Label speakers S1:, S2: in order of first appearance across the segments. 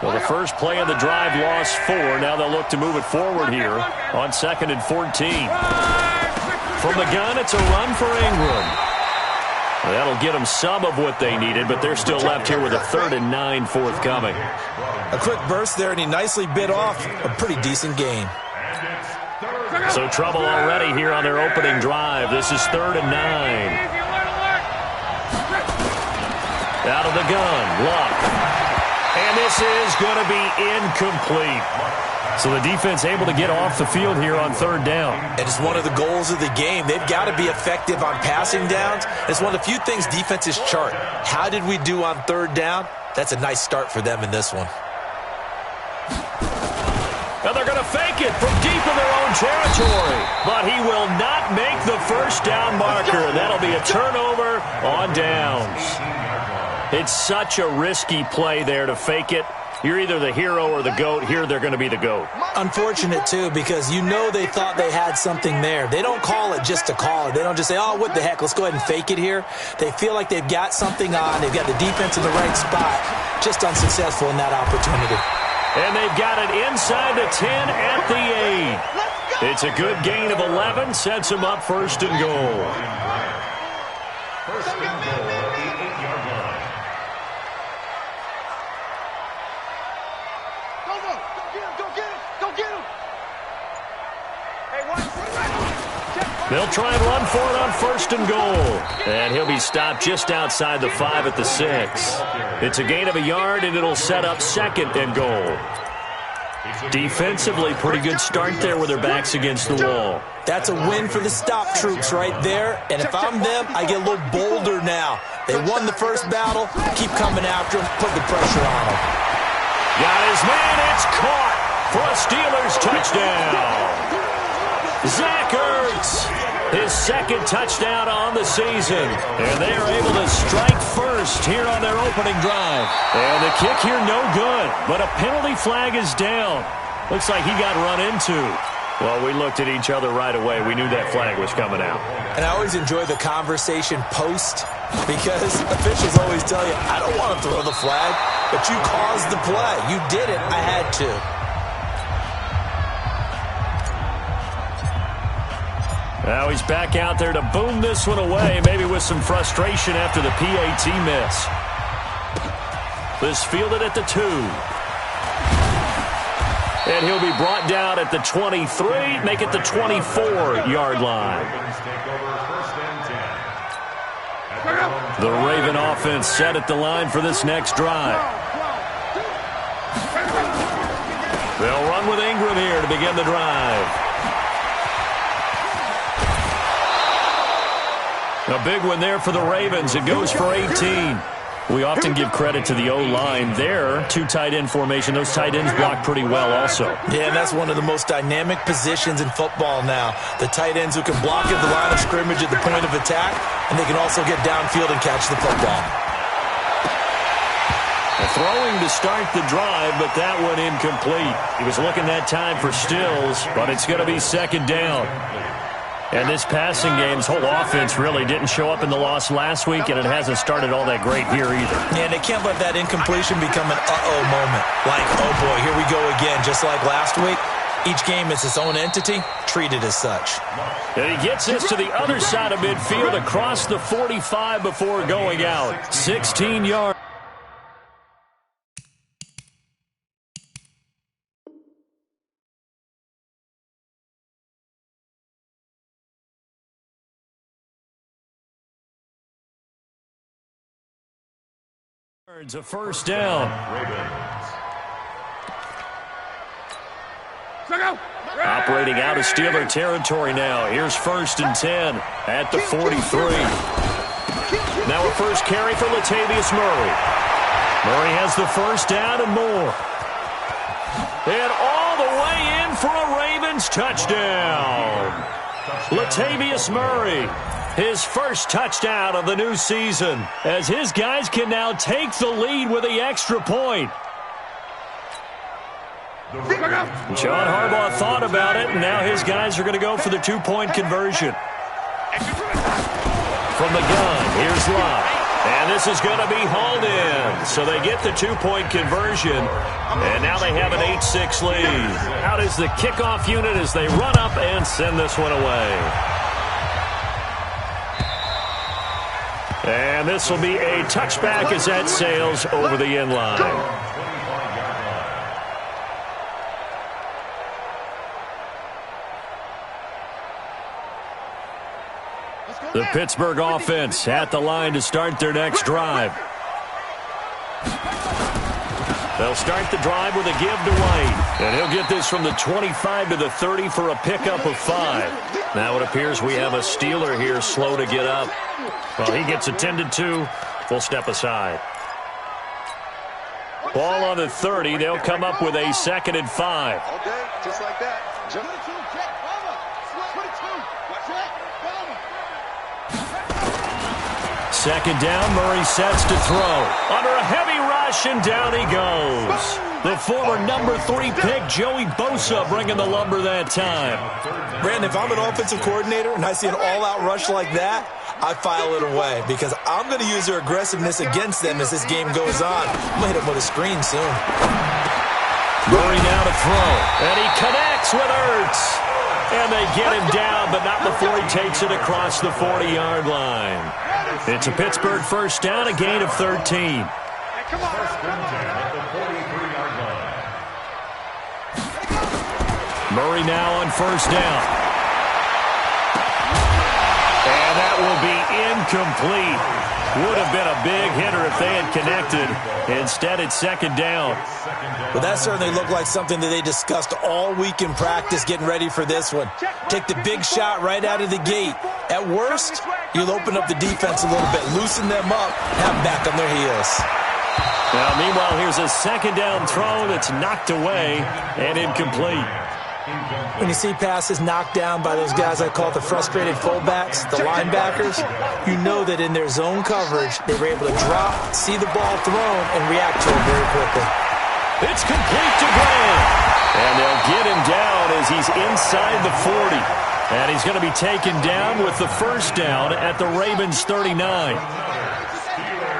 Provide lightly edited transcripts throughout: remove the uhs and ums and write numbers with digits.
S1: Well, the first play of the drive lost 4. Now they'll look to move it forward here on 2nd and 14. From the gun, it's a run for Ingram. That'll get them some of what they needed, but they're still left here with a 3rd and 9 forthcoming.
S2: A quick burst there, and he nicely bit off a pretty decent gain.
S1: So trouble already here on their opening drive. This is 3rd and 9. Out of the gun, Luck. And this is going to be incomplete. So the defense able to get off the field here on 3rd down.
S2: And it's one of the goals of the game. They've got to be effective on passing downs. It's one of the few things defenses chart. How did we do on 3rd down? That's a nice start for them in this one.
S1: Now they're going to fake it from deep in their own territory. But he will not make the first down marker. That'll be a turnover on downs. It's such a risky play there to fake it. You're either the hero or the GOAT. Here they're going to be the GOAT.
S2: Unfortunate, too, because you know they thought they had something there. They don't call it just to call it. They don't just say, oh, what the heck, let's go ahead and fake it here. They feel like they've got something on. They've got the defense in the right spot. Just unsuccessful in that opportunity.
S1: And they've got it inside the 10 at the 8. It's a good gain of 11. Sets them up 1st and goal.
S3: 1st and goal at the 8-yard line.
S1: They'll try and run for it on 1st and goal. And he'll be stopped just outside the 5 at the 6. It's a gain of a yard, and it'll set up 2nd and goal. Defensively, pretty good start there with their backs against the wall.
S2: That's a win for the stop troops right there. And if I'm them, I get a little bolder now. They won the first battle. Keep coming after them. Put the pressure on them.
S1: Got his man. It's caught for a Steelers touchdown. Zach Ertz, his 2nd touchdown on the season. And they are able to strike first here on their opening drive. And the kick here no good, but a penalty flag is down. Looks like he got run into. Well, we looked at each other right away. We knew that flag was coming out.
S2: And I always enjoy the conversation post because officials always tell you, I don't want to throw the flag, but you caused the play. You did it. I had to.
S1: Now he's back out there to boom this one away, maybe with some frustration after the PAT miss. This fielded at the 2. And he'll be brought down at the 23, make it the 24-yard line. The Raven offense set at the line for this next drive. They'll run with Ingram here to begin the drive. A big one there for the Ravens. It goes for 18. We often give credit to the O-line there. 2 tight end formation. Those tight ends block pretty well also.
S2: Yeah, and that's one of the most dynamic positions in football now. The tight ends who can block at the line of scrimmage at the point of attack, and they can also get downfield and catch the football.
S1: Throwing to start the drive, but that one incomplete. He was looking that time for Stills, but it's going to be 2nd down. And this passing game's whole offense really didn't show up in the loss last week, and it hasn't started all that great here either.
S2: Yeah, and they can't let that incompletion become an uh-oh moment. Like, oh boy, here we go again, just like last week. Each game is its own entity, treated as such.
S1: And he gets this to the other side of midfield across the 45 before going out. 16 yards. A 1st down. Operating out of Steeler territory now. Here's 1st and 10 at the 43. Now a first carry for Latavius Murray. Murray has the 1st down and more. And all the way in for a Ravens touchdown. Latavius Murray. His 1st touchdown of the new season, as his guys can now take the lead with the extra point. John Harbaugh thought about it, and now his guys are going to go for the 2-point conversion. From the gun, here's Love. And this is going to be hauled in. So they get the two-point conversion, and now they have an 8-6 lead. Out is the kickoff unit as they run up and send this one away. And this will be a touchback as that sails over the end line. The Pittsburgh offense at the line to start their next drive. They'll start the drive with a give to White. And he'll get this from the 25 to the 30 for a pickup of 5. Now it appears we have a Steeler here slow to get up. Well, he gets attended to. We'll step aside. Ball on the 30. They'll come up with a 2nd and 5.
S4: Okay, just like that.
S1: Second down, Murray sets to throw. Under a heavy rush, and down he goes. The former number 3 pick, Joey Bosa, bringing the lumber that time.
S2: Brandon, if I'm an offensive coordinator and I see an all-out rush like that, I file it away because I'm going to use their aggressiveness against them as this game goes on. I'm going to hit them with a screen soon.
S1: Murray now to throw, and he connects with Ertz. And they get him down, but not before he takes it across the 40-yard line. It's a Pittsburgh first down, a gain of 13. Murray now on first down. And that will be incomplete. Would have been a big hitter if they had connected. Instead, it's second down.
S2: Well, that certainly looked like something that they discussed all week in practice getting ready for this one. Take the big shot right out of the gate. At worst, you'll open up the defense a little bit, loosen them up, have them back on their heels.
S1: Now, meanwhile, here's a second down throw that's knocked away and incomplete.
S2: When you see passes knocked down by those guys I call the frustrated fullbacks, the linebackers, you know that in their zone coverage, they were able to drop, see the ball thrown, and react to it very quickly.
S1: It's complete to Graham. And they'll get him down as he's inside the 40. And he's going to be taken down with the first down at the Ravens' 39.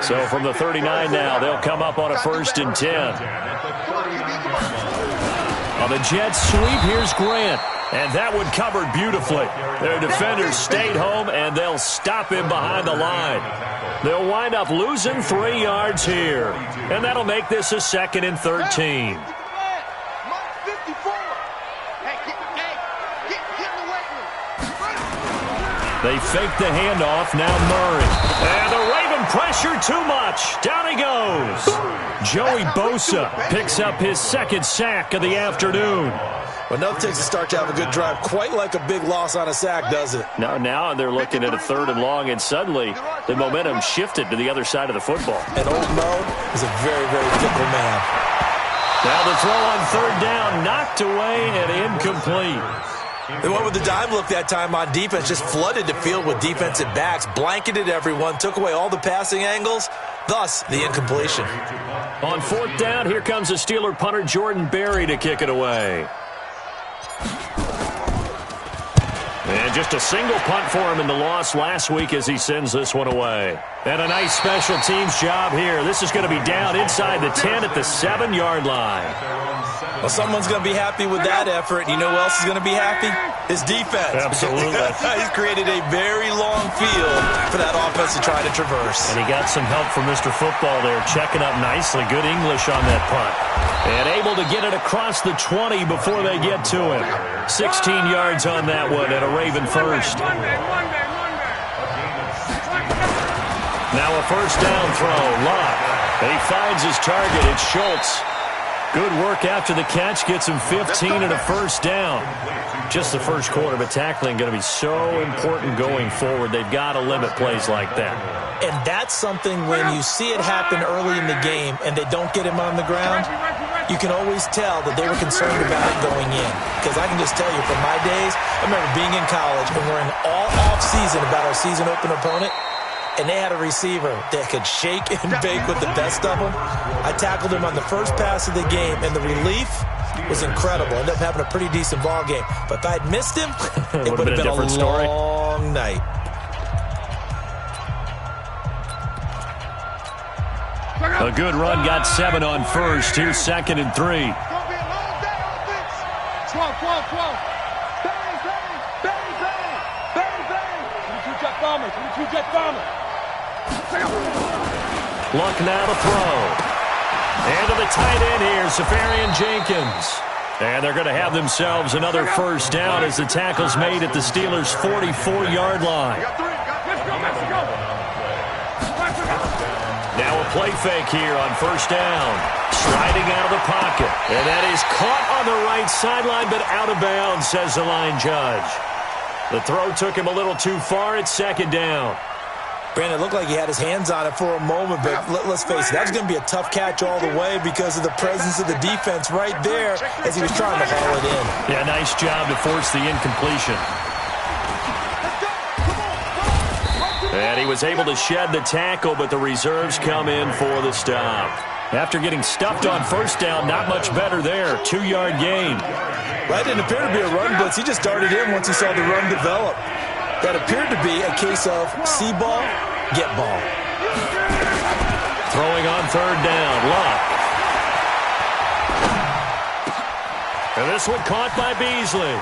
S1: So from the 39 now, they'll come up on a 1st and 10. On the Jets sweep, here's Grant. And that one covered beautifully. Their defenders stayed home, and they'll stop him behind the line. They'll wind up losing 3 yards here. And that'll make this a 2nd and 13. They fake the handoff, now Murray. And the Raven pressure too much. Down he goes. Joey Bosa picks up his 2nd sack of the afternoon.
S2: Well, nothing takes a start to have a good drive, quite like a big loss on a sack, does it?
S1: Now they're looking at a 3rd and long, and suddenly the momentum shifted to the other side of the football.
S2: And old Mo is a very, very fickle man.
S1: Now the throw on 3rd down, knocked away and incomplete.
S2: They went with the dime look that time on defense, just flooded the field with defensive backs, blanketed everyone, took away all the passing angles, thus the incompletion.
S1: On 4th down, here comes the Steeler punter Jordan Berry to kick it away. And just a single punt for him in the loss last week as he sends this one away. And a nice special teams job here. This is going to be down inside the 10 at the 7-yard line.
S2: Well, someone's going to be happy with that effort. You know who else is going to be happy? His defense.
S1: Absolutely.
S2: He's created a very long field for that offense to try to traverse.
S1: And he got some help from Mr. Football there, checking up nicely. Good English on that punt. And able to get it across the 20 before they get to him. 16 yards on that one and a Raven first. Now a first down throw. Locke. And he finds his target. It's Schultz. Good work after the catch. Gets him 15 and a first down. Just the first quarter, but tackling going to be so important going forward. They've got to limit plays like that.
S2: And that's something when you see it happen early in the game and they don't get him on the ground, you can always tell that they were concerned about it going in. Because I can just tell you from my days, I remember being in college and we're in all off-season about our season open opponent. And they had a receiver that could shake and bake with the best of them. I tackled him on the first pass of the game, and the relief was incredible. Ended up having a pretty decent ball game. But if I'd missed him, it would have been a long night.
S1: A good run, got 7 on first. Here's 2nd and 3.
S4: It's going to be a long day, offense. 12. Bang, bang, bang, bang, bang, bang. To the jet bomber.
S1: Luck now to throw. And to the tight end here, Safarian Jenkins. And they're going to have themselves another first down as the tackle's made at the Steelers' 44-yard line. Now a play fake here on first down. Sliding out of the pocket. And that is caught on the right sideline, but out of bounds, says the line judge. The throw took him a little too far. It's 2nd down.
S2: Brandon, it looked like he had his hands on it for a moment, but let's face it, that was going to be a tough catch all the way because of the presence of the defense right there as he was trying to haul it in.
S1: Yeah, nice job to force the incompletion. And he was able to shed the tackle, but the reserves come in for the stop. After getting stuffed on first down, not much better there. 2-yard gain.
S2: That didn't appear to be a run blitz. He just darted in once he saw the run develop. That appeared to be a case of see ball, get ball.
S1: Throwing on 3rd down, Luck. And this one caught by Beasley.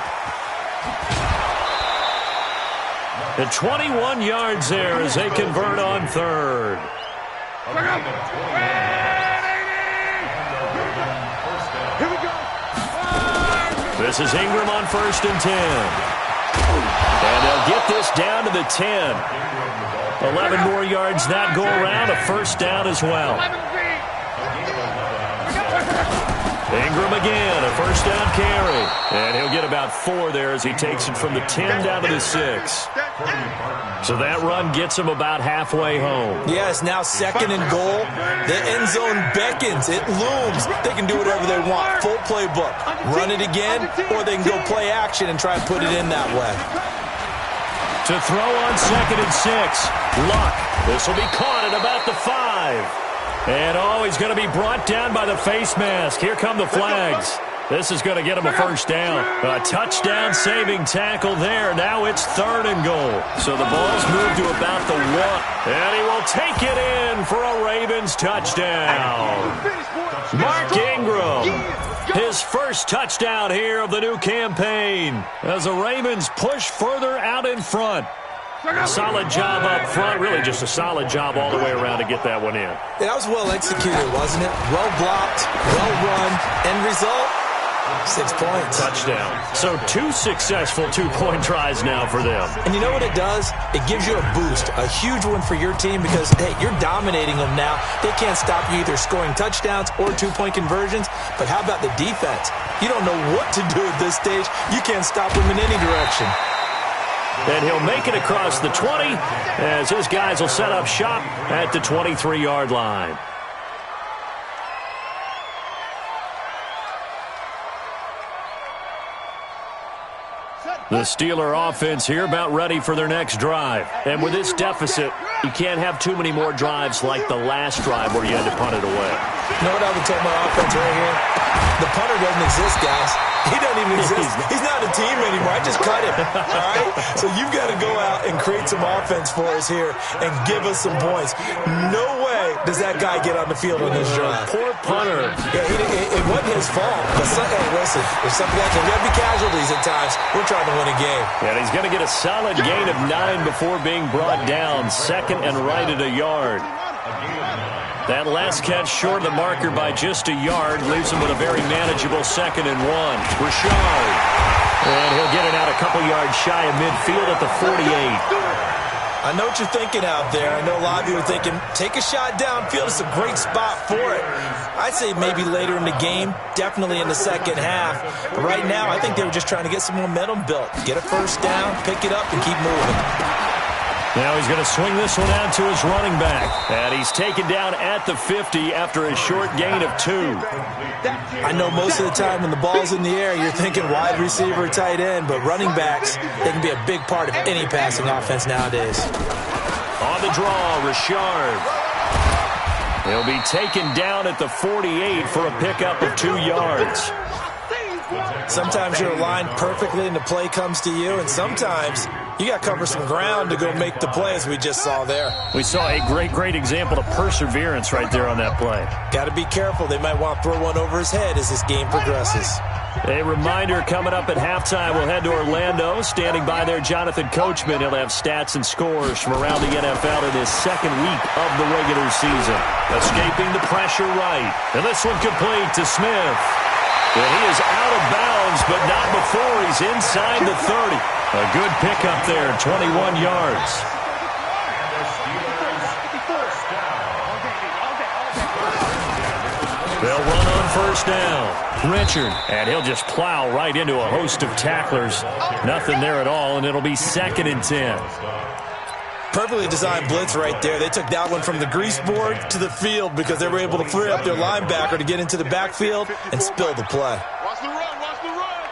S1: And 21 yards there as they convert on 3rd.
S4: Here we go.
S1: This is Ingram on 1st and 10. And they'll get this down to the 10. 11 more yards that go around, a first down as well. Ingram again, a first down carry. And he'll get about 4 there as he takes it from the 10 down to the 6. So that run gets him about halfway home.
S2: Yes, now 2nd and goal. The end zone beckons. It looms. They can do whatever they want. Full playbook. Run it again, or they can go play action and try and put it in that way.
S1: To throw on 2nd and 6. Luck. This will be caught at about the 5. And he's going to be brought down by the face mask. Here come the flags. This is going to get him a first down. A touchdown-saving tackle there. Now it's 3rd and goal. So the ball's moved to about the 1. And he will take it in for a Ravens touchdown. Mark Ingram. His first touchdown here of the new campaign as the Ravens push further out in front. Solid job up front. Really just a solid job all the way around to get that one in.
S2: That was well executed, wasn't it? Well blocked, well run. End result, 6 points.
S1: Touchdown. So 2 successful 2-point tries now for them.
S2: And you know what it does? It gives you a boost, a huge one for your team because, hey, you're dominating them now. They can't stop you either scoring touchdowns or 2-point conversions. But how about the defense? You don't know what to do at this stage. You can't stop them in any direction.
S1: And he'll make it across the 20 as his guys will set up shop at the 23-yard line. The Steeler offense here about ready for their next drive. And with this deficit, you can't have too many more drives like the last drive where you had to punt it away.
S2: You know what I would tell my offense right here? The punter doesn't exist, guys. He doesn't even exist. He's not a team anymore. I just cut him. All right? So you've got to go out and create some offense for us here and give us some points. No way does that guy get on the field on this drive.
S1: Poor punter.
S2: Yeah, it wasn't his fault. But hey, listen, if something happens, we have to be casualties at times. We're trying to win a game.
S1: And he's going to get a solid gain of 9 before being brought down. 2nd and right at a yard. That last catch short of the marker by just a yard leaves him with a very manageable 2nd and 1. Rashard. And he'll get it out a couple yards shy of midfield at the 48.
S2: I know what you're thinking out there. I know a lot of you are thinking, take a shot downfield. It's a great spot for it. I'd say maybe later in the game, definitely in the second half. But right now, I think they were just trying to get some momentum built. Get a first down, pick it up, and keep moving.
S1: Now he's going to swing this one out to his running back. And he's taken down at the 50 after a short gain of 2.
S2: I know most of the time when the ball's in the air, you're thinking wide receiver, tight end. But running backs, they can be a big part of any passing offense nowadays.
S1: On the draw, Rashard. He'll be taken down at the 48 for a pickup of 2 yards.
S2: Sometimes you're aligned perfectly and the play comes to you, and sometimes you got to cover some ground to go make the play, as we just saw there.
S1: We saw a great example of perseverance right there on that play.
S2: Got to be careful. They might want to throw one over his head as this game progresses.
S1: A reminder coming up at halftime, we'll head to Orlando. Standing by there, Jonathan Coachman. He'll have stats and scores from around the NFL in his second week of the regular season. Escaping the pressure right. And this one complete to Smith. And he is out of bounds, but not before he's inside the 30. A good pickup there, 21 yards. They'll run on first down. Richard, and he'll just plow right into a host of tacklers. Nothing there at all, and it'll be 2nd and 10.
S2: Perfectly designed blitz right there. They took that one from the grease board to the field because they were able to free up their linebacker to get into the backfield and spill the play.
S4: Watch the run, watch the run.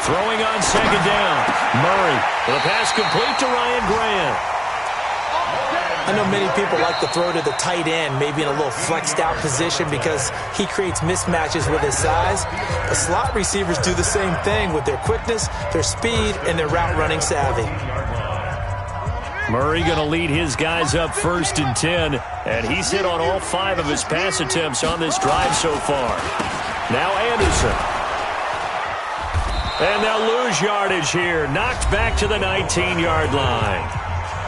S1: Throwing on 2nd down. Murray with a pass complete to Ryan Grant.
S2: I know many people like to throw to the tight end, maybe in a little flexed out position because he creates mismatches with his size. But slot receivers do the same thing with their quickness, their speed, and their route running savvy.
S1: Murray going to lead his guys up 1st and 10, and he's hit on all 5 of his pass attempts on this drive so far. Now Anderson. And they'll lose yardage here, knocked back to the 19-yard line.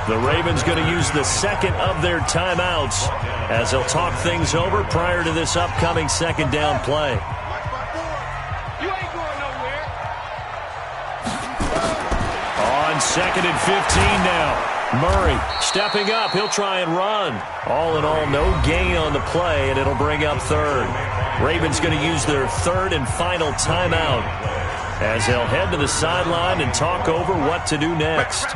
S1: The Ravens going to use the second of their timeouts as they'll talk things over prior to this upcoming 2nd down play.
S4: You ain't going nowhere.
S1: On 2nd and 15 now. Murray stepping up. He'll try and run. All in all, no gain on the play, and it'll bring up 3rd. Ravens going to use their 3rd and final timeout as they'll head to the sideline and talk over what to do next.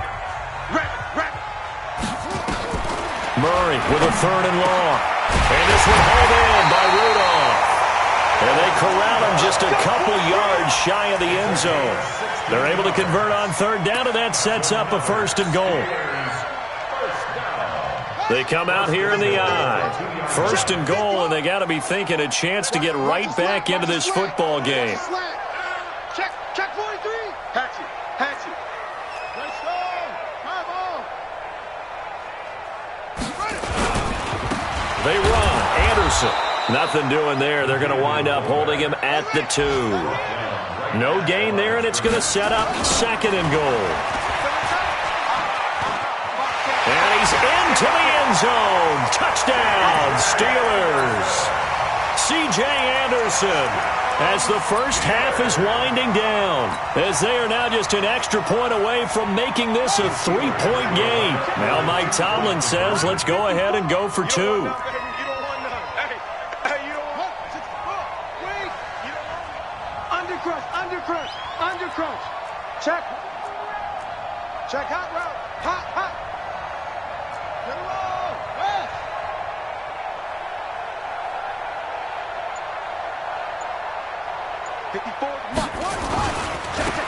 S1: Murray with a 3rd and long. And this one hauled in by Rudolph. And they corral him just a couple yards shy of the end zone. They're able to convert on 3rd down, and that sets up a 1st and goal. They come out here in the eye. 1st and goal, and they got to be thinking a chance to get right back into this football game.
S4: Check 43. Hatchet. Let's go. Come on.
S1: They run. Anderson. Nothing doing there. They're going to wind up holding him at the 2. No gain there, and it's going to set up 2nd and goal. And he's into the end zone. Touchdown, Steelers. C.J. Anderson as the first half is winding down, as they are now just an extra point away from making this a 3-point game. Now Mike Tomlin says, let's go ahead and go for 2.
S4: Undercrush. Check hot route. Hot. Get along. Rest.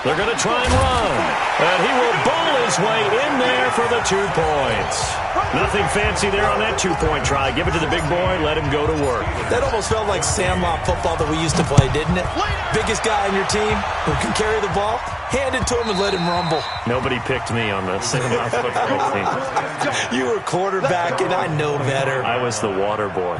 S1: They're going to try and run. And he will bowl his way in there for the 2 points. Nothing fancy there on that 2-point try. Give it to the big boy. Let him go to work.
S2: That almost felt like Sandlot football that we used to play, didn't it? Biggest guy on your team who can carry the ball, hand it to him and let him rumble.
S1: Nobody picked me on the Sandlot football team.
S2: You were quarterback, and I know better.
S1: I was the water boy.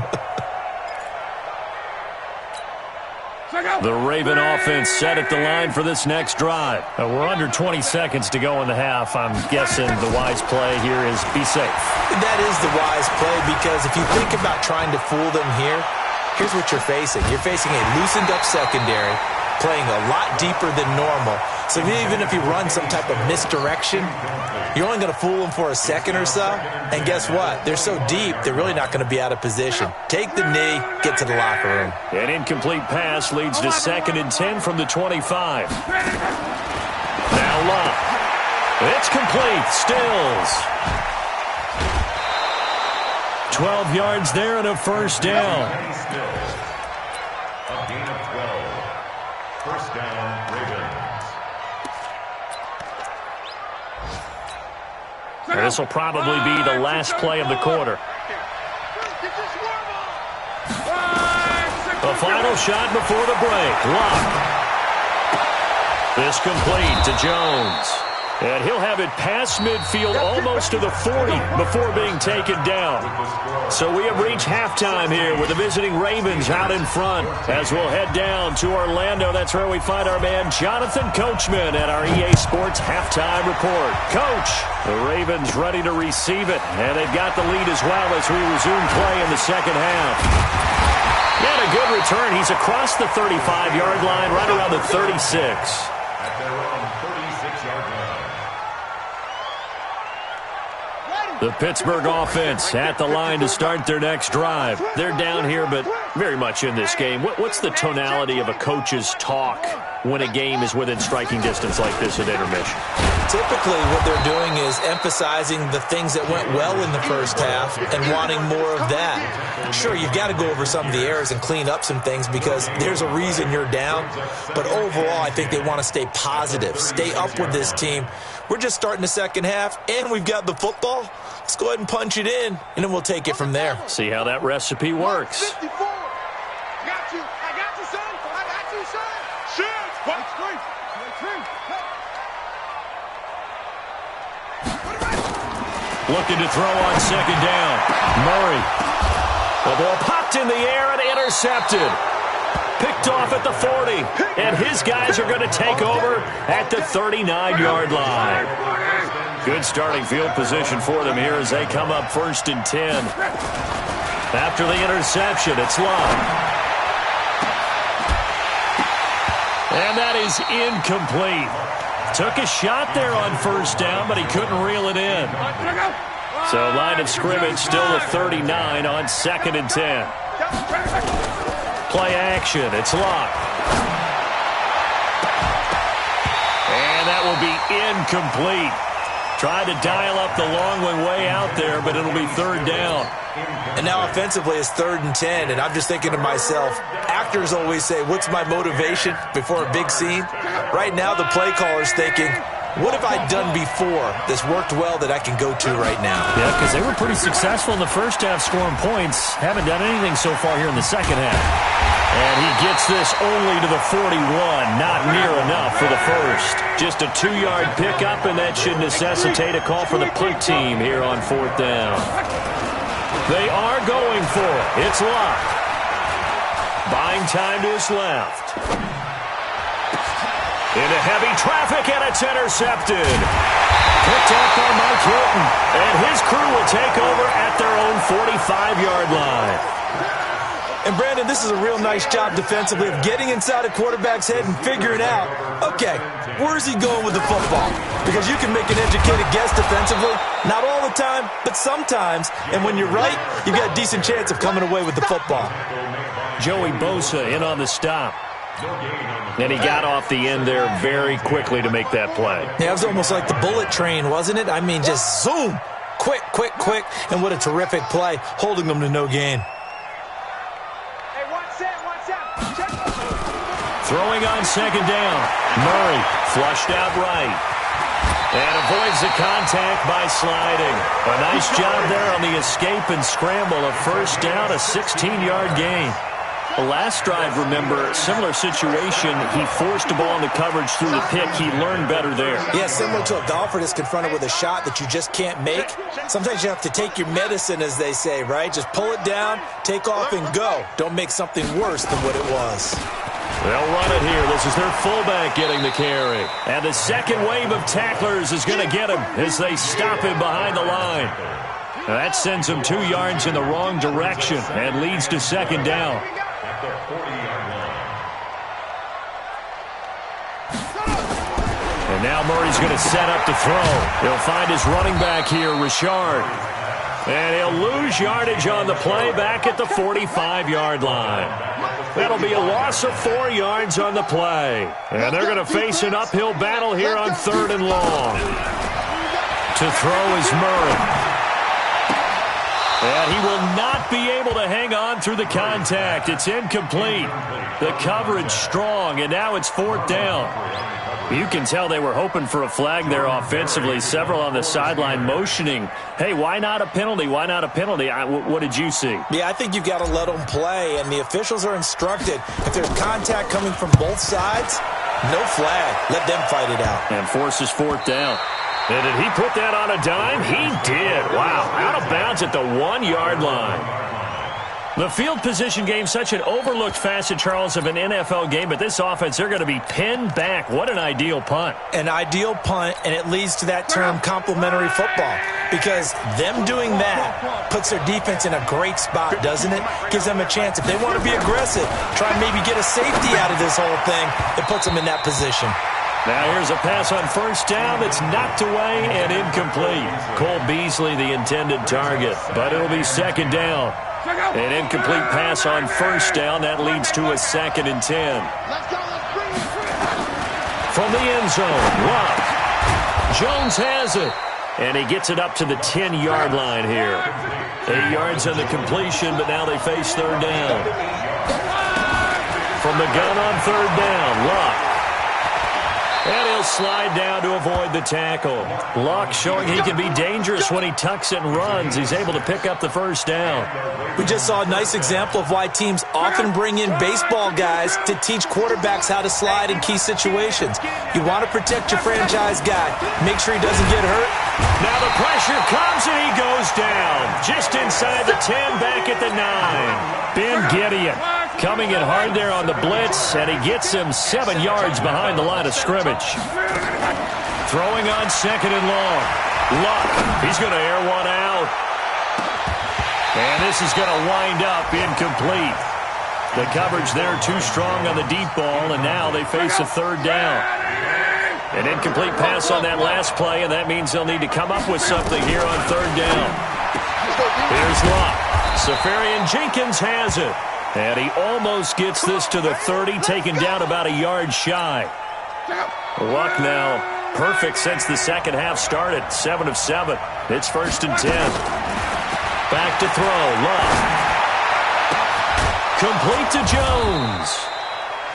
S1: The Raven offense set at the line for this next drive. We're under 20 seconds to go in the half. I'm guessing the wise play here is be safe.
S2: That is the wise play, because if you think about trying to fool them here, here's what you're facing. You're facing a loosened up secondary, playing a lot deeper than normal. So even if you run some type of misdirection, you're only going to fool them for a second or so. And guess what? They're so deep, they're really not going to be out of position. Take the knee, get to the locker room.
S1: An incomplete pass leads to 2nd and 10 from the 25. Now Love. It's complete. Stills. 12 yards there and a 1st down.
S3: A gain of 12. 1st down, Ravens.
S1: And this will probably be the last play of the quarter. The final shot before the break. Luck. This complete to Jones. And he'll have it past midfield almost to the 40 before being taken down. So we have reached halftime here with the visiting Ravens out in front. As we'll head down to Orlando, that's where we find our man Jonathan Coachman at our EA Sports Halftime Report. Coach, the Ravens ready to receive it, and they've got the lead as well as we resume play in the second half. And a good return. He's across the 35-yard line, right around the 36.
S3: At their own 36-yard line.
S1: The Pittsburgh offense at the line to start their next drive. They're down here, but very much in this game. What's the tonality of a coach's talk when a game is within striking distance like this at intermission?
S2: Typically, what they're doing is emphasizing the things that went well in the first half and wanting more of that. Sure, you've got to go over some of the errors and clean up some things because there's a reason you're down. But overall, I think they want to stay positive, stay up with this team. We're just starting the second half, and we've got the football. Let's go ahead and punch it in, and then we'll take it from there.
S1: See how that recipe works.
S4: 54. I got you, son. I got you, son. Shoot. One, three.
S1: Looking to throw on second down. Murray. The ball popped in the air and intercepted. Picked off at the 40. And his guys are going to take over at the 39-yard line. Good starting field position for them here as they come up 1st and 10. After the interception, it's Luck. And that is incomplete. Took a shot there on 1st down, but he couldn't reel it in. So line of scrimmage still a 39 on 2nd and 10. Play action. It's Luck. And that will be incomplete. Tried to dial up the long one way out there, but it'll be 3rd down.
S2: And now offensively it's 3rd and 10, and I'm just thinking to myself, actors always say, what's my motivation before a big scene? Right now the play caller's thinking, what have I done before that's worked well that I can go to right now?
S1: Yeah, because they were pretty successful in the first half scoring points. Haven't done anything so far here in the second half. And he gets this only to the 41. Not near enough for the first. Just a 2-yard pickup, and that should necessitate a call for the punt team here on 4th down. They are going for it. It's Luck. Buying time to his left. Into heavy traffic, and it's intercepted. Picked up by Mike Hilton. And his crew will take over at their own 45-yard line.
S2: And, Brandon, this is a real nice job defensively of getting inside a quarterback's head and figuring out, okay, where's he going with the football? Because you can make an educated guess defensively, not all the time, but sometimes. And when you're right, you've got a decent chance of coming away with the football.
S1: Joey Bosa in on the stop. And he got off the end there very quickly to make that play.
S2: Yeah, it was almost like the bullet train, wasn't it? I mean, just zoom, quick, quick, quick. And what a terrific play, holding them to no gain.
S1: Throwing on second down. Murray flushed out right. And avoids the contact by sliding. A nice job there on the escape and scramble. A 1st down, a 16-yard gain. The last drive, remember, similar situation. He forced the ball into coverage through the pick. He learned better there.
S2: Yeah, similar to a golfer that's confronted with a shot that you just can't make. Sometimes you have to take your medicine, as they say, right? Just pull it down, take off, and go. Don't make something worse than what it was.
S1: They'll run it here. This is their fullback getting the carry. And the second wave of tacklers is going to get him as they stop him behind the line. Now that sends him 2 yards in the wrong direction and leads to second down. And now Murray's going to set up to throw. He'll find his running back here, Richard. And he'll lose yardage on the play back at the 45-yard line. That'll be a loss of 4 yards on the play. And they're going to face an uphill battle here on 3rd and long. To throw is Murray. And he will not be able to hang on through the contact. It's incomplete. The coverage strong, and now it's fourth down. You can tell they were hoping for a flag there offensively. Several on the sideline motioning, hey, why not a penalty? Why not a penalty? What did you see?
S2: Yeah, I think you've got to let them play, and the officials are instructed. If there's contact coming from both sides, no flag. Let them fight it out.
S1: And forces fourth down. And did he put that on a dime? He did. Wow, out of bounds at the 1-yard line. The field position game, such an overlooked facet, Charles, of an NFL game, but this offense, they're going to be pinned back. What an ideal punt.
S2: An ideal punt, and it leads to that term complementary football, because them doing that puts their defense in a great spot, doesn't it? Gives them a chance. If they want to be aggressive, try and maybe get a safety out of this whole thing, it puts them in that position.
S1: Now here's a pass on first down that's knocked away and incomplete. Cole Beasley, the intended target, but it'll be second down. An incomplete pass on first down. That leads to a 2nd and 10. From the end zone, Love. Jones has it. And he gets it up to the 10-yard line here. 8 yards on the completion, but now they face third down. From the gun on third down, Luck. And he'll slide down to avoid the tackle. Luck showing he can be dangerous when he tucks it and runs. He's able to pick up the first down.
S2: We just saw a nice example of why teams often bring in baseball guys to teach quarterbacks how to slide in key situations. You want to protect your franchise guy. Make sure he doesn't get hurt.
S1: Now the pressure comes and he goes down. Just inside the 10, back at the 9. Ben Gideon coming in hard there on the blitz, and he gets him 7 yards behind the line of scrimmage. Throwing on second and long. Luck, he's going to air one out. And this is going to wind up incomplete. The coverage there too strong on the deep ball, and now they face a third down. An incomplete pass on that last play, and that means they'll need to come up with something here on third down. Here's Luck. Safarian Jenkins has it. And he almost gets this to the 30, taken down about a yard shy. Luck now perfect since the second half started. 7 of 7. It's 1st and 10. Back to throw. Luck. Complete to Jones.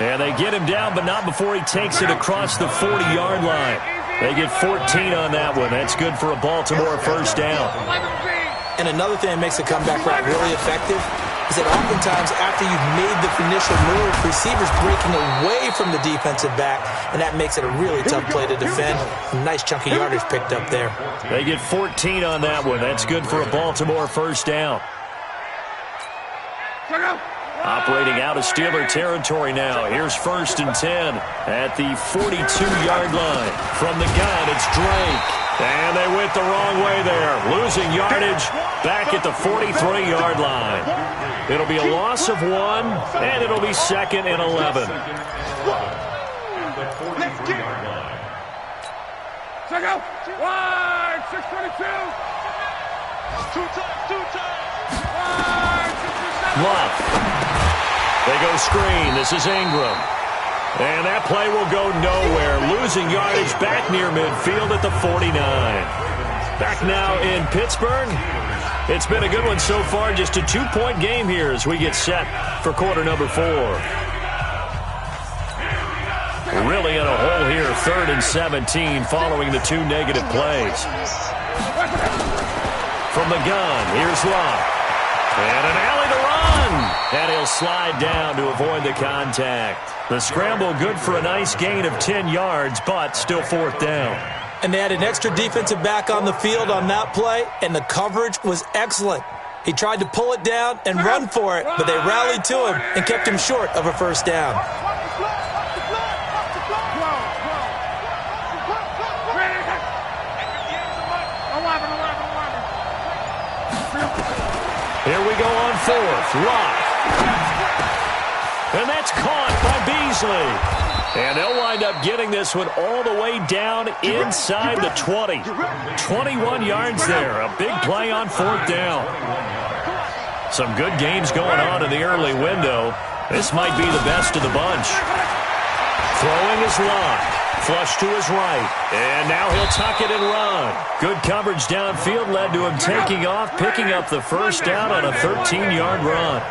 S1: And they get him down, but not before he takes it across the 40-yard line. They get 14 on that one. That's good for a Baltimore first down.
S2: And another thing that makes the comeback route really effective is that oftentimes after you've made the initial move, receivers breaking away from the defensive back, and that makes it a really tough play to defend. A nice chunk of yardage picked up there.
S1: They get 14 on that one. That's good for a Baltimore first down. Operating out of Steeler territory now. Here's 1st and 10 at the 42-yard line. From the gun, it's Drake. And they went the wrong way there. Losing yardage back at the 43-yard line. It'll be a loss of 1, and it'll be 2nd and 11.
S4: Check out. Wide, 622. Two times. Wide, 627.
S1: Luck. They go screen. This is Ingram. And that play will go nowhere. Losing yardage back near midfield at the 49. Back now in Pittsburgh. It's been a good one so far. Just a 2-point game here as we get set for quarter number 4. Really in a hole here. 3rd and 17 following the 2 negative plays. From the gun, here's Luck. And an alley to run. And he'll slide down to avoid the contact. The scramble good for a nice gain of 10 yards, but still 4th down.
S2: And they had an extra defensive back on the field on that play, and the coverage was excellent. He tried to pull it down and run for it, but they rallied to him and kept him short of a first down.
S1: Here we go on 4th. Luck. And that's caught by Beasley. And they'll wind up getting this one all the way down inside the 20. 21 yards there. A big play on 4th down. Some good games going on in the early window. This might be the best of the bunch. Throwing is Luck. Flush to his right. And now he'll tuck it and run. Good coverage downfield led to him taking off, picking up the first down on a 13-yard run.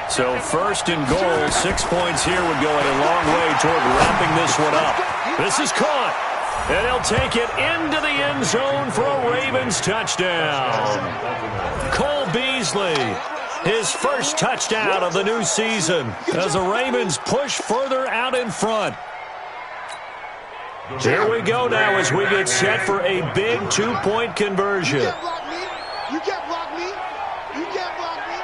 S1: So first and goal, 6 points here would go a long way toward wrapping this one up. This is caught. And he'll take it into the end zone for a Ravens touchdown. Cole Beasley, his first touchdown of the new season as the Ravens push further out in front. Here we go now as we get set for a big 2-point conversion.
S4: You can't block me. You can't block me.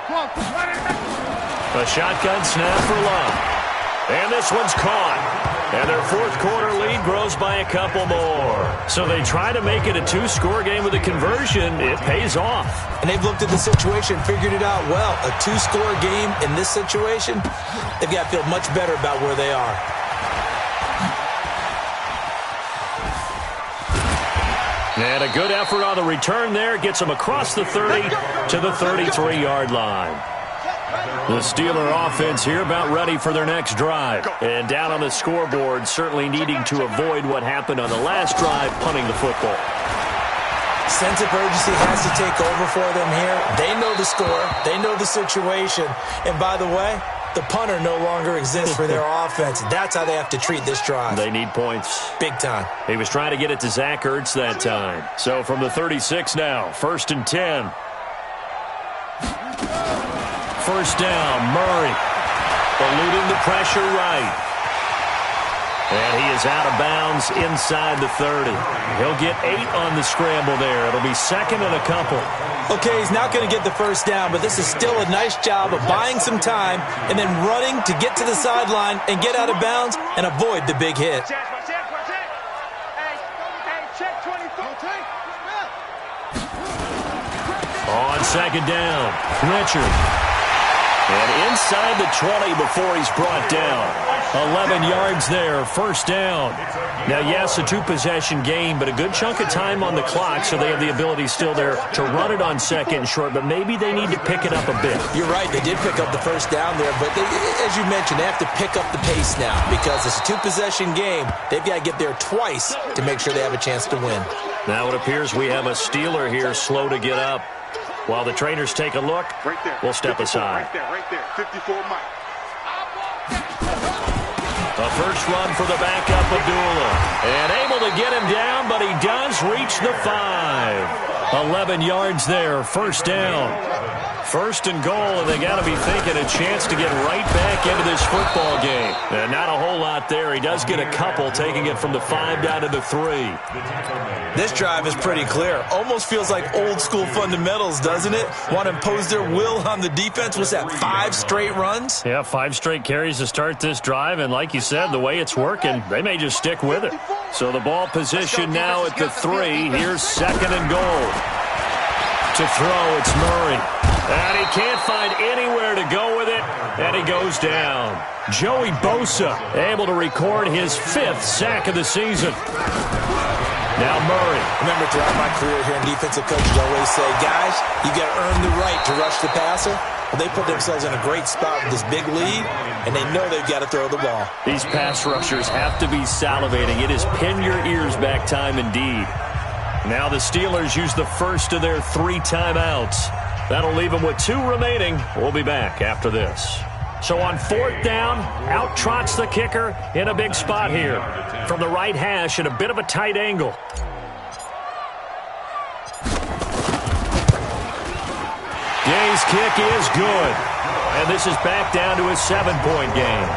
S4: Come on.
S1: A shotgun snap for Love. And this one's caught. And their fourth quarter lead grows by a couple more. So they try to make it a 2-score game with a conversion. It pays off.
S2: And they've looked at the situation, figured it out well. A 2-score game in this situation, they've got to feel much better about where they are.
S1: And a good effort on the return there. Gets them across the 30 to the 33-yard line. The Steeler offense here about ready for their next drive. And down on the scoreboard, certainly needing to avoid what happened on the last drive, punting the football.
S2: Sense of urgency has to take over for them here. They know the score. They know the situation. And by the way, the punter no longer exists for their offense. That's how they have to treat this drive.
S1: They need points.
S2: Big time.
S1: He was trying to get it to Zach Ertz that time. So from the 36 now, 1st and 10. First down, Murray. Eluding the pressure right. And he is out of bounds inside the 30. He'll get 8 on the scramble there. It'll be second and a couple.
S2: Okay, he's not going to get the first down, but this is still a nice job of buying some time and then running to get to the sideline and get out of bounds and avoid the big hit.
S1: On second down, Richard. And inside the 20 before he's brought down. 11 yards there, first down. Now, yes, a 2-possession game, but a good chunk of time on the clock, so they have the ability still there to run it on second and short, but maybe they need to pick it up a bit.
S2: You're right, they did pick up the first down there, but as you mentioned, they have to pick up the pace now because it's a 2-possession game. They've got to get there twice to make sure they have a chance to win.
S1: Now it appears we have a Steeler here slow to get up. While the trainers take a look, we'll step aside.
S4: Right there, 54 Mike.
S1: The first run for the backup, Abdullah. And able to get him down, but he does reach the 5. 11 yards there, first down. First and goal, and they got to be thinking a chance to get right back into this football game. And not a whole lot there. He does get a couple, taking it from the 5 down to the 3.
S2: This drive is pretty clear. Almost feels like old school fundamentals, doesn't it? Want to impose their will on the defense. What's that, 5 straight runs?
S1: Yeah, 5 straight carries to start this drive. And like you said, the way it's working, they may just stick with it. So the ball position now at the 3. Here's second and goal. To throw, it's Murray. And he can't find anywhere to go with it, and he goes down. Joey Bosa able to record his 5th sack of the season. Now Murray.
S2: Remember, throughout my career here in defensive coaches always say, guys, you got to earn the right to rush the passer. Well, they put themselves in a great spot with this big lead, and they know they've got to throw the ball.
S1: These pass rushers have to be salivating. It is pin your ears back time indeed. Now the Steelers use the first of their 3 timeouts. That'll leave them with 2 remaining. We'll be back after this. So on 4th down, out trots the kicker in a big spot here. From the right hash at a bit of a tight angle. Day's kick is good. And this is back down to a 7-point game.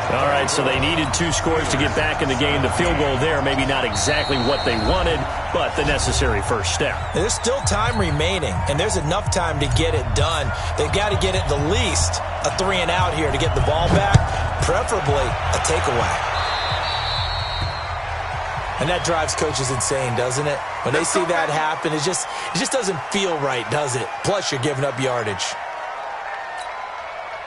S1: All right, so they needed 2 scores to get back in the game. The field goal there, maybe not exactly what they wanted, but the necessary first step.
S2: There's still time remaining, and there's enough time to get it done. They've got to get it the least a 3 and out here to get the ball back, preferably a takeaway. And that drives coaches insane, doesn't it? When they see that happen, it just doesn't feel right, does it? Plus, you're giving up yardage.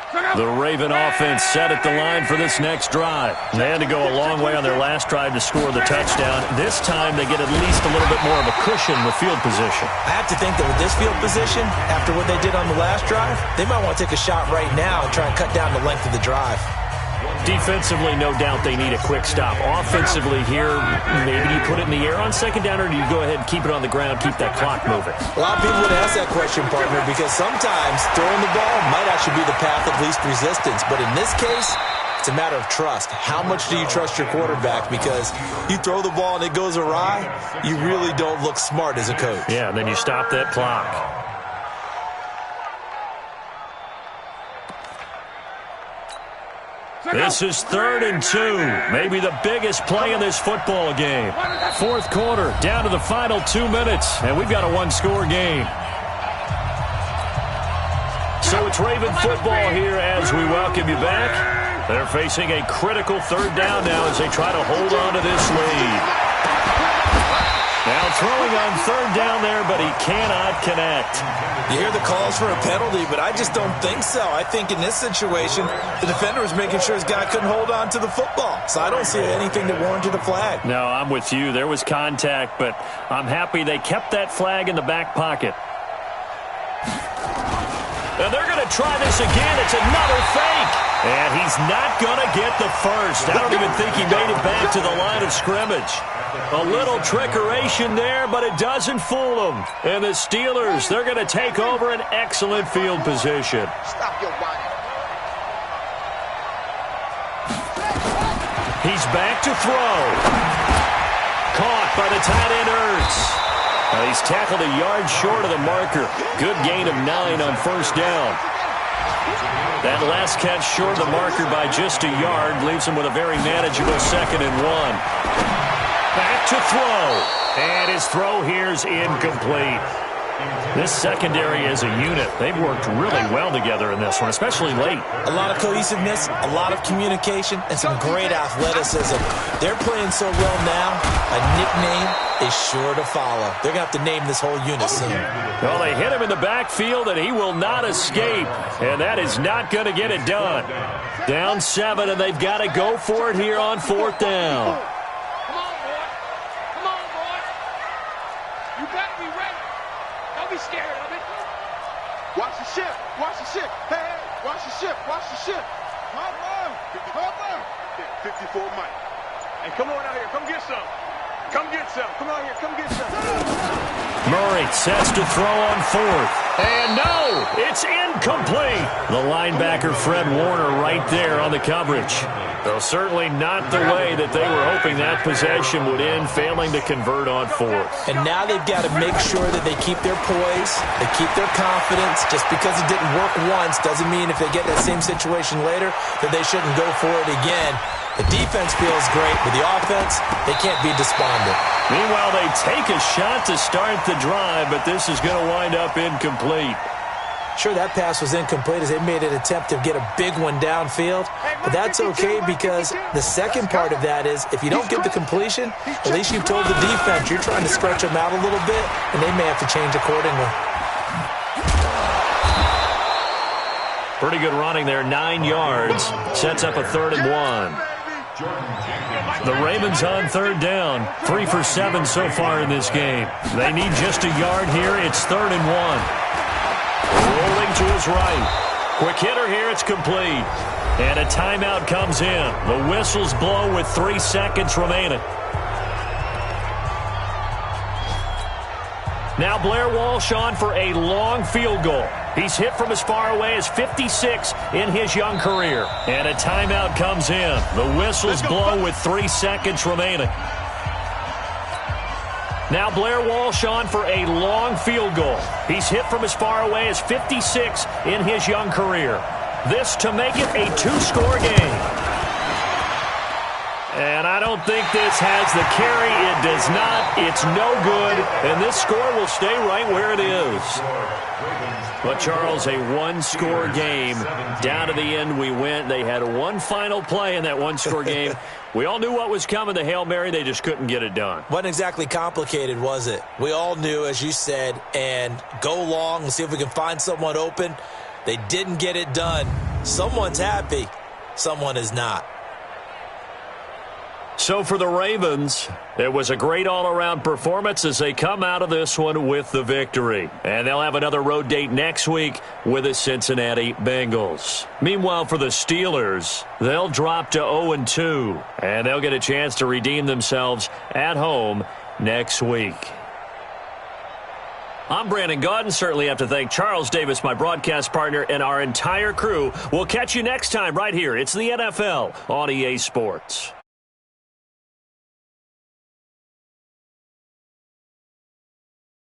S1: The Raven offense set at the line for this next drive. They had to go a long way on their last drive to score the touchdown. This time they get at least a little bit more of a cushion with field position.
S2: I have to think that with this field position, after what they did on the last drive, they might want to take a shot right now and try and cut down the length of the drive.
S1: Defensively, no doubt they need a quick stop. Offensively here, maybe you put it in the air on second down, or do you go ahead and keep it on the ground, keep that clock moving?
S2: A lot of people would ask that question, partner, because sometimes throwing the ball might actually be the path of least resistance. But in this case, it's a matter of trust. How much do you trust your quarterback? Because you throw the ball and it goes awry, you really don't look smart as a coach.
S1: Yeah, and then you stop that clock. This is 3rd and 2. Maybe the biggest play in this football game. Fourth quarter, down to the final 2 minutes, and we've got a one-score game. So it's Raven football here as we welcome you back. They're facing a critical 3rd down now as they try to hold on to this lead. Now throwing on 3rd down there, but he cannot connect.
S2: You hear the calls for a penalty, but I just don't think so. I think in this situation, the defender was making sure his guy couldn't hold on to the football. So I don't see anything that warranted a flag.
S1: No, I'm with you. There was contact, but I'm happy they kept that flag in the back pocket. And they're going to try this again. It's another fake. And he's not going to get the first. I don't even think he made it back to the line of scrimmage. A little trickeration there, but it doesn't fool them. And the Steelers, they're going to take over an excellent field position.
S4: Stop your whining.
S1: He's back to throw. Caught by the tight end Ertz. He's tackled a yard short of the marker. Good gain of 9 on 1st down. That last catch short of the marker by just a yard leaves him with a very manageable 2nd and 1. Back to throw. And his throw here's incomplete. This secondary as a unit, they've worked really well together in this one, especially late.
S2: A lot of cohesiveness, a lot of communication, and some great athleticism. They're playing so well now, a nickname is sure to follow. They're going to have to name this whole unit soon.
S1: Well, they hit him in the backfield, and he will not escape. And that is not going to get it done. Down 7, and they've got to go for it here on 4th down.
S4: Watch the ship. Watch the ship. Hey, hey, watch the ship. Watch the ship. Come on. 54 Mike. Hey, come on out here. Come get some. Come get some. Come on here. Come get some.
S1: Murray sets to throw on 4th. And no, it's incomplete. The linebacker, Fred Warner, right there on the coverage. Though certainly not the way that they were hoping that possession would end, failing to convert on 4th.
S2: And now they've got to make sure that they keep their poise, they keep their confidence. Just because it didn't work once doesn't mean if they get that same situation later that they shouldn't go for it again. The defense feels great, but the offense, they can't be despondent.
S1: Meanwhile, they take a shot to start the drive, but this is going to wind up incomplete.
S2: Sure, that pass was incomplete as they made an attempt to get a big one downfield, but that's okay because the second part of that is if you don't get the completion, at least you've told the defense you're trying to stretch them out a little bit, and they may have to change accordingly.
S1: Pretty good running there, 9 yards. Sets up a 3rd and 1. The Ravens on 3rd down. 3 for 7 so far in this game. They need just a yard here. It's 3rd and 1. Rolling to his right. Quick hitter here. It's complete. And a timeout comes in. The whistles blow with 3 seconds remaining. Now Blair Walsh on for a long field goal. He's hit from as far away as 56 in his young career. And a timeout comes in. The whistles blow with 3 seconds remaining. Now Blair Walsh on for a long field goal. He's hit from as far away as 56 in his young career. This to make it a 2-score game. And I don't think this has the carry. It does not. It's no good. And this score will stay right where it is. But, Charles, a 1-score game. Down to the end we went. They had one final play in that 1-score game. We all knew what was coming, the Hail Mary. They just couldn't get it done.
S2: Wasn't exactly complicated, was it? We all knew, as you said, and go long and see if we can find someone open. They didn't get it done. Someone's happy. Someone is not.
S1: So for the Ravens, it was a great all-around performance as they come out of this one with the victory. And they'll have another road date next week with the Cincinnati Bengals. Meanwhile, for the Steelers, they'll drop to 0-2, and they'll get a chance to redeem themselves at home next week. I'm Brandon Gaudin. Certainly have to thank Charles Davis, my broadcast partner, and our entire crew. We'll catch you next time right here. It's the NFL on EA Sports.